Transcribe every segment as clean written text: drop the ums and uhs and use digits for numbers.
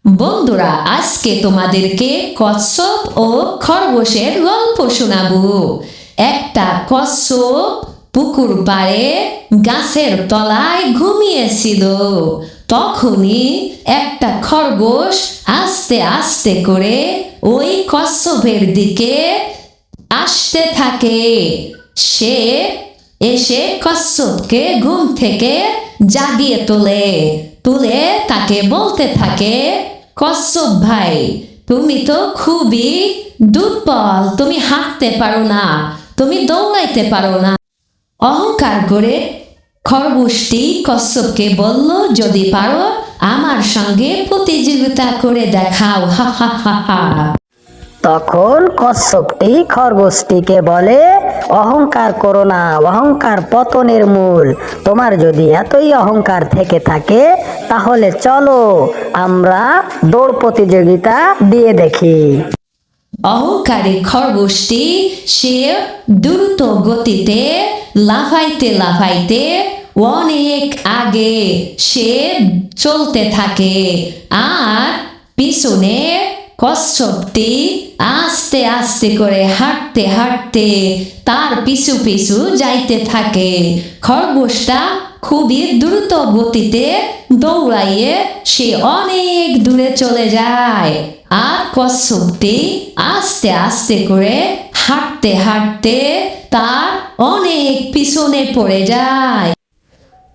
বন্ধুরা, আজকে তোমাদেরকে কচ্ছপ ও খরগোশের গল্প শোনাবো। একটা কচ্ছপ পুকুর পাড়ে গাছের তলায় ঘুমিয়েছিল। তখনই একটা খরগোশ আস্তে আস্তে করে ওই কচ্ছপের দিকে আসতে থাকে। সে এসে কচ্ছপকে ঘুম থেকে জাগিয়ে তুলে তাকে বলতে থাকে, কচ্ছপ ভাই, তুমি তো খুবই দুর্বল, তুমি হাঁটতে পারো না, তুমি দৌড়াইতে পারো না। অহংকার করে খরগোশটি কচ্ছপকে বলল, যদি পারো আমার সঙ্গে প্রতিযোগিতা করে দেখাও, হা হা হা হা। তখন কচ্ছপটি খরগোশটিকে বলে, অহংকার করো না, অহংকার পতনের মূল। তোমার যদি এতই অহংকার থেকে থাকে তাহলে চলো আমরা দৌড় প্রতিযোগিতা দিয়ে দেখি। অহংকারী খরগোশটি সে দ্রুত গতিতে লাফাইতে লাফাইতে অনেক আগে সে চলতে থাকে, আর পিছনে কচ্ছপটি আস্তে আস্তে করে হাঁটতে হাঁটতে তার পিছু পিছু যাইতে থাকে। খরগোশটা খুবই দ্রুত গতিতে দৌড়াইয়ে সে অনেক দূরে চলে যায়, আর কচ্ছপটি আস্তে আস্তে করে হাঁটতে হাঁটতে তার অনেক পিছনে পড়ে যায়।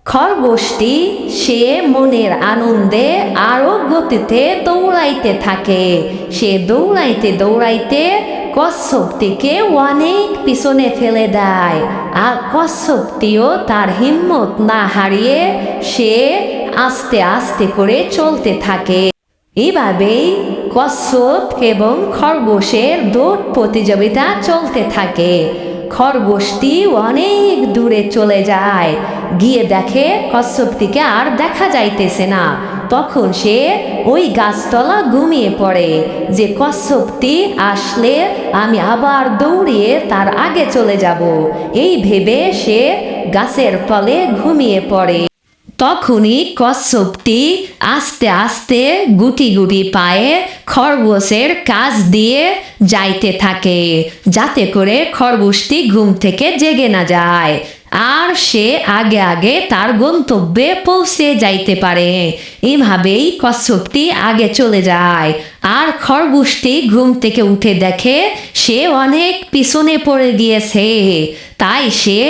খরগোশটি সে মনের আনন্দে আরো গতিতে দৌড়াইতে থাকে। সে দৌড়াইতে দৌড়াইতে কচ্ছপটিকে অনেক পিছনে ফেলে দেয়, আর কচ্ছপটিও তার হিম্মত না হারিয়ে সে আস্তে আস্তে করে চলতে থাকে। এভাবেই কচ্ছপ এবং খরগোশের দৌড় প্রতিযোগিতা চলতে থাকে। খরগোশটি অনেক দূরে চলে যায়, গিয়ে দেখে কচ্ছপটিকে আর দেখা যাইতেছে না। তখন সে ওই গাছতলা ঘুমিয়ে পড়ে, যে কচ্ছপটি আসলে আমি আবার দৌড়িয়ে তার আগে চলে যাব, এই ভেবে সে গাছের তলে ঘুমিয়ে পড়ে। তখনই কচ্ছপটি আস্তে আস্তে গুটি গুটি পায়ে খরগোশের কাছ দিয়ে যাইতে থাকে, যাতে করে খরগোশটি ঘুম থেকে জেগে না যায়, আর সে আগে আগে তার গন্তব্যে পৌঁছে যাইতে পারে। এভাবেই কচ্ছপটি আগে চলে যায়, আর খরগোশটি ঘুম থেকে উঠে দেখে সে অনেক পিছনে পড়ে গিয়েছে। তাই সে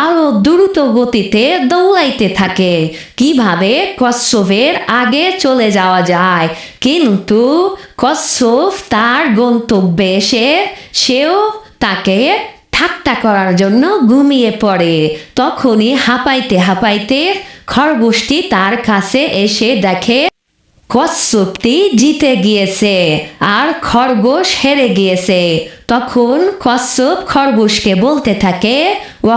আরো দ্রুত গতিতে দৌড়াইতে থাকে, কিভাবে কচ্ছপের আগে চলে যাওয়া যায়। কিন্তু কচ্ছপ তার গন্তব্যে এসে সেও তাকে ঠাট্টা করার জন্য ঘুমিয়ে পড়ে। তখনই হাঁপাইতে হাঁপাইতে খরগোশটি তার কাছে এসে দেখে কচ্ছপটি জিতে গিয়েছে আর খরগোশ হেরে গিয়েছে। তখন কচ্ছপ খরগোশকে বলতে থাকে,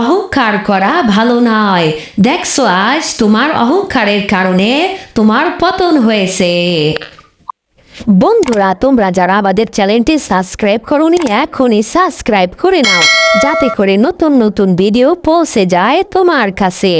অহংকার করা ভালো নয়, দেখছো আজ তোমার অহংকারের কারণে তোমার পতন হয়েছে। বন্ধুরা, তোমরা যারা আমাদের চ্যানেলটি সাবস্ক্রাইব করোনি, এখনই সাবস্ক্রাইব করে নাও, যাতে করে নতুন নতুন ভিডিও পৌঁছে যায় তোমার কাছে।